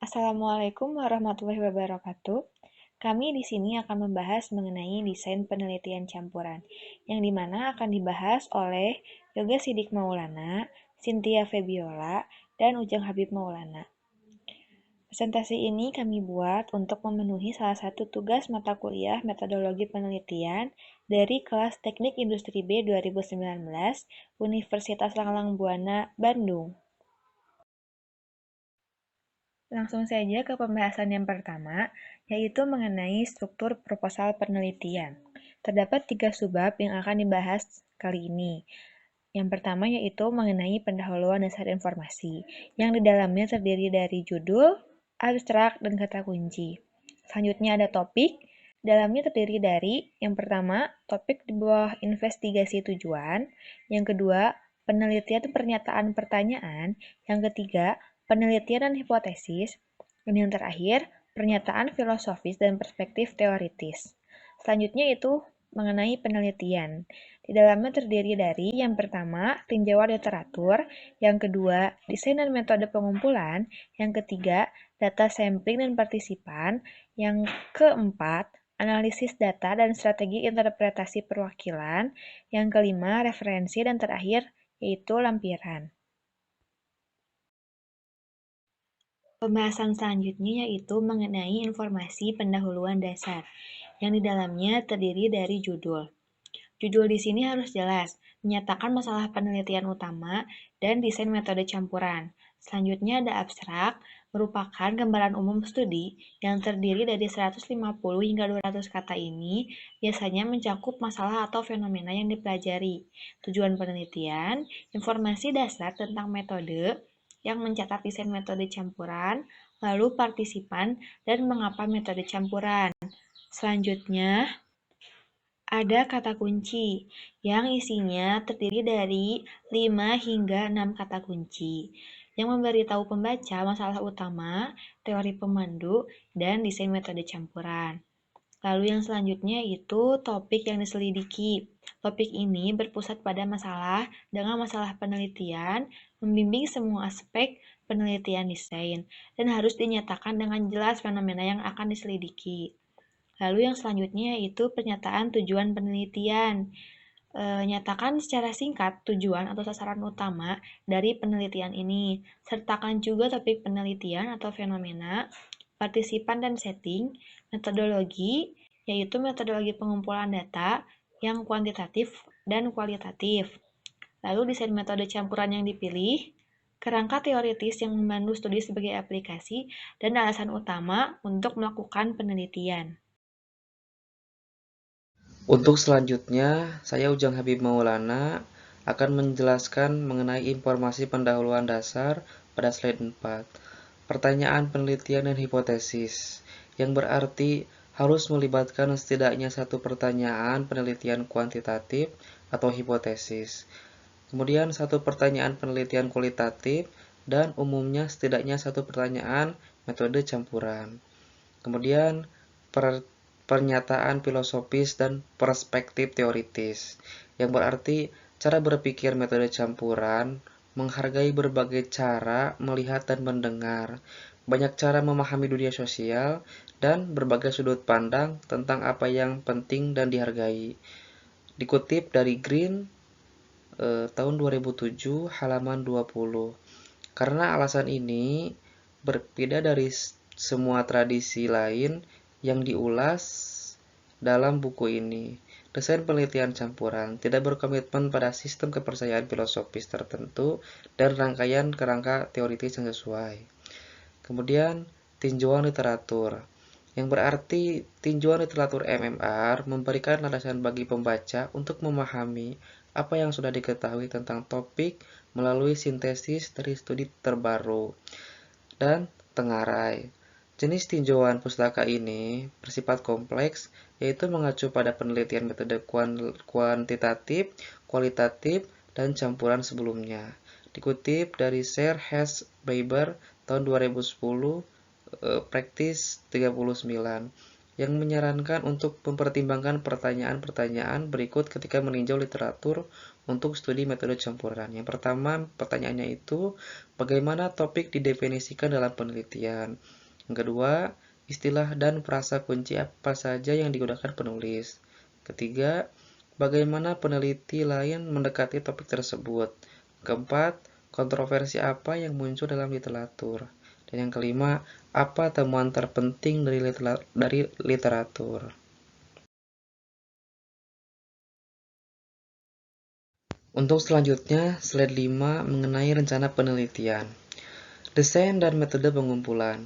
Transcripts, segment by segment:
Assalamualaikum warahmatullahi wabarakatuh. Kami di sini akan membahas mengenai desain penelitian campuran, yang dimana akan dibahas oleh Yoga Sidik Maulana, Cynthia Febiola, dan Ujang Habib Maulana. Presentasi ini kami buat untuk memenuhi salah satu tugas mata kuliah metodologi penelitian dari kelas Teknik Industri B 2019 Universitas Langlang Buana, Bandung. Langsung saja ke pembahasan yang pertama, yaitu mengenai struktur proposal penelitian. Terdapat 3 subbab yang akan dibahas kali ini. Yang pertama yaitu mengenai pendahuluan dasar informasi, yang di dalamnya terdiri dari judul, abstrak, dan kata kunci. Selanjutnya ada topik, dalamnya terdiri dari yang pertama, topik di bawah investigasi tujuan, yang kedua, penelitian pernyataan pertanyaan, yang ketiga, penelitian dan hipotesis, dan yang terakhir, pernyataan filosofis dan perspektif teoritis. Selanjutnya itu mengenai penelitian. Di dalamnya terdiri dari yang pertama, tinjauan literatur, yang kedua, desain dan metode pengumpulan, yang ketiga, data sampling dan partisipan, yang keempat, analisis data dan strategi interpretasi perwakilan, yang kelima, referensi, dan terakhir, yaitu lampiran. Pembahasan selanjutnya yaitu mengenai informasi pendahuluan dasar, yang di dalamnya terdiri dari judul. Judul di sini harus jelas, menyatakan masalah penelitian utama dan desain metode campuran. Selanjutnya ada abstrak, merupakan gambaran umum studi yang terdiri dari 150 hingga 200 kata ini biasanya mencakup masalah atau fenomena yang dipelajari. Tujuan penelitian, informasi dasar tentang metode yang mencatat desain metode campuran, lalu partisipan, dan mengapa metode campuran. Selanjutnya, ada kata kunci yang isinya terdiri dari 5 hingga 6 kata kunci yang memberitahu pembaca masalah utama, teori pemandu, dan desain metode campuran. Lalu yang selanjutnya itu topik yang diselidiki. Topik ini berpusat pada masalah dengan masalah penelitian, membimbing semua aspek penelitian desain, dan harus dinyatakan dengan jelas fenomena yang akan diselidiki. Lalu yang selanjutnya yaitu pernyataan tujuan penelitian. Nyatakan secara singkat tujuan atau sasaran utama dari penelitian ini. Sertakan juga topik penelitian atau fenomena, partisipan dan setting, metodologi, yaitu metodologi pengumpulan data yang kuantitatif dan kualitatif. Lalu desain metode campuran yang dipilih, kerangka teoritis yang memandu studi sebagai aplikasi, dan alasan utama untuk melakukan penelitian. Untuk selanjutnya, saya Ujang Habib Maulana akan menjelaskan mengenai informasi pendahuluan dasar pada slide 4. Pertanyaan penelitian dan hipotesis, yang berarti harus melibatkan setidaknya satu pertanyaan penelitian kuantitatif atau hipotesis. Kemudian satu pertanyaan penelitian kualitatif dan umumnya setidaknya satu pertanyaan metode campuran. Kemudian pernyataan filosofis dan perspektif teoritis, yang berarti cara berpikir metode campuran menghargai berbagai cara melihat dan mendengar, banyak cara memahami dunia sosial, dan berbagai sudut pandang tentang apa yang penting dan dihargai. Dikutip dari Green tahun 2007 halaman 20. Karena alasan ini berbeda dari semua tradisi lain yang diulas dalam buku ini. Desain penelitian campuran tidak berkomitmen pada sistem kepercayaan filosofis tertentu dan rangkaian kerangka teoritis yang sesuai. Kemudian, tinjauan literatur, yang berarti tinjauan literatur MMR memberikan landasan bagi pembaca untuk memahami apa yang sudah diketahui tentang topik melalui sintesis dari studi terbaru. Dan tengarai. Jenis tinjauan pustaka ini bersifat kompleks, yaitu mengacu pada penelitian metode kuantitatif, kualitatif, dan campuran sebelumnya. Dikutip dari Sir Hess Baber tahun 2010, Praktis 39, yang menyarankan untuk mempertimbangkan pertanyaan-pertanyaan berikut ketika meninjau literatur untuk studi metode campuran. Yang pertama, pertanyaannya itu, bagaimana topik didefinisikan dalam penelitian? Yang kedua, istilah dan frasa kunci apa saja yang digunakan penulis? Ketiga, bagaimana peneliti lain mendekati topik tersebut? Keempat, kontroversi apa yang muncul dalam literatur? Dan yang kelima, apa temuan terpenting dari literatur? Untuk selanjutnya, slide 5 mengenai rencana penelitian. Desain dan metode pengumpulan.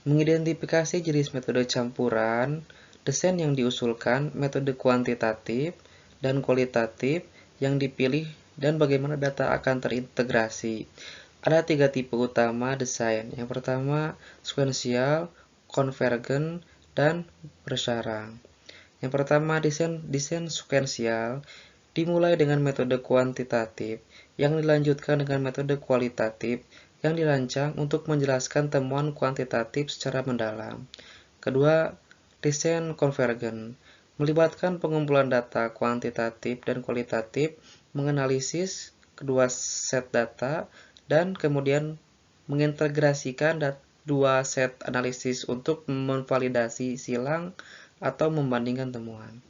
Mengidentifikasi jenis metode campuran, desain yang diusulkan, metode kuantitatif dan kualitatif yang dipilih, dan bagaimana data akan terintegrasi. Ada 3 tipe utama desain. Yang pertama, sekuensial, konvergen, dan bersarang. Yang pertama, desain sekuensial dimulai dengan metode kuantitatif, yang dilanjutkan dengan metode kualitatif, yang dirancang untuk menjelaskan temuan kuantitatif secara mendalam. Kedua, desain konvergen melibatkan pengumpulan data kuantitatif dan kualitatif, menganalisis kedua set data, dan kemudian mengintegrasikan dua set analisis untuk memvalidasi silang atau membandingkan temuan.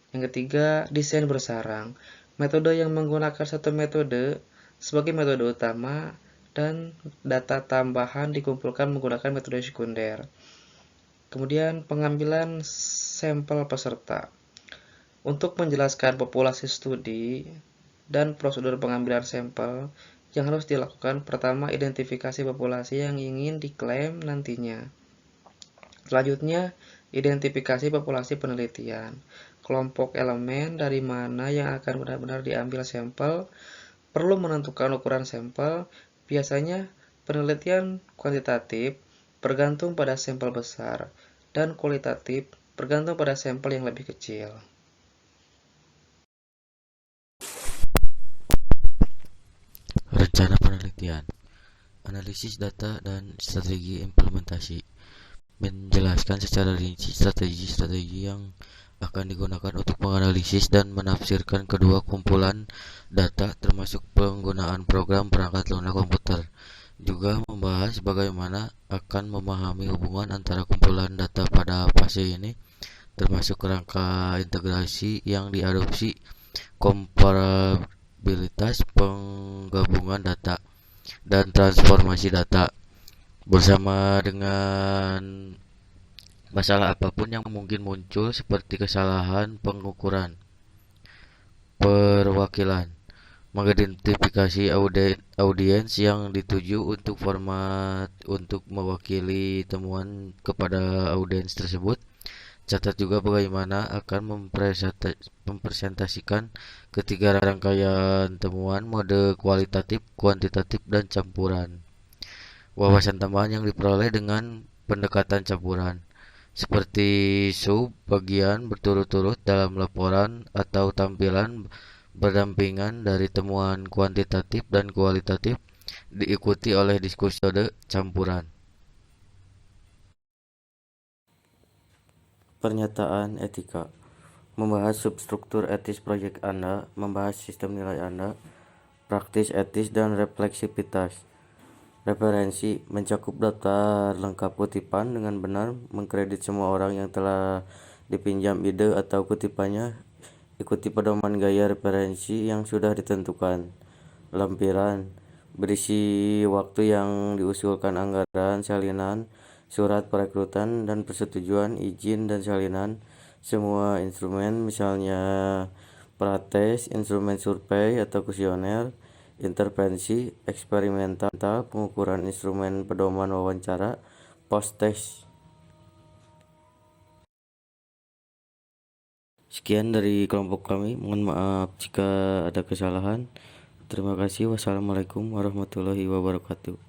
Yang ketiga, desain bersarang. Metode yang menggunakan satu metode sebagai metode utama dan data tambahan dikumpulkan menggunakan metode sekunder. Kemudian, pengambilan sampel peserta. Untuk menjelaskan populasi studi dan prosedur pengambilan sampel yang harus dilakukan, pertama, identifikasi populasi yang ingin diklaim nantinya. Selanjutnya, identifikasi populasi penelitian. Kelompok elemen dari mana yang akan benar-benar diambil sampel, perlu menentukan ukuran sampel. Biasanya penelitian kuantitatif bergantung pada sampel besar, dan kualitatif bergantung pada sampel yang lebih kecil. Rencana penelitian, analisis data dan strategi implementasi. Menjelaskan secara rinci strategi-strategi yang akan digunakan untuk menganalisis dan menafsirkan kedua kumpulan data, termasuk penggunaan program perangkat lunak komputer. Juga membahas bagaimana akan memahami hubungan antara kumpulan data pada fase ini, termasuk kerangka integrasi yang diadopsi, komparabilitas, penggabungan data, dan transformasi data, bersama dengan masalah apapun yang mungkin muncul seperti kesalahan pengukuran, perwakilan, mengidentifikasi audiens yang dituju untuk format untuk mewakili temuan kepada audiens tersebut. Catat juga bagaimana akan mempresentasikan ketiga rangkaian temuan, mode kualitatif, kuantitatif, dan campuran. Wawasan tambahan yang diperoleh dengan pendekatan campuran, seperti sub-bagian berturut-turut dalam laporan atau tampilan berdampingan dari temuan kuantitatif dan kualitatif, diikuti oleh diskusi metode campuran. Pernyataan etika. Membahas substruktur etis proyek Anda, membahas sistem nilai Anda, praktis etis dan refleksivitas. Referensi mencakup daftar lengkap kutipan dengan benar, mengkredit semua orang yang telah dipinjam ide atau kutipannya, ikuti pedoman gaya referensi yang sudah ditentukan. Lampiran berisi waktu yang diusulkan, anggaran, salinan, surat perekrutan dan persetujuan, izin dan salinan, semua instrumen misalnya prates, instrumen survei atau kuesioner, intervensi, eksperimental, pengukuran instrumen pedoman wawancara, post-test. Sekian dari kelompok kami, mohon maaf jika ada kesalahan. Terima kasih. Wassalamualaikum warahmatullahi wabarakatuh.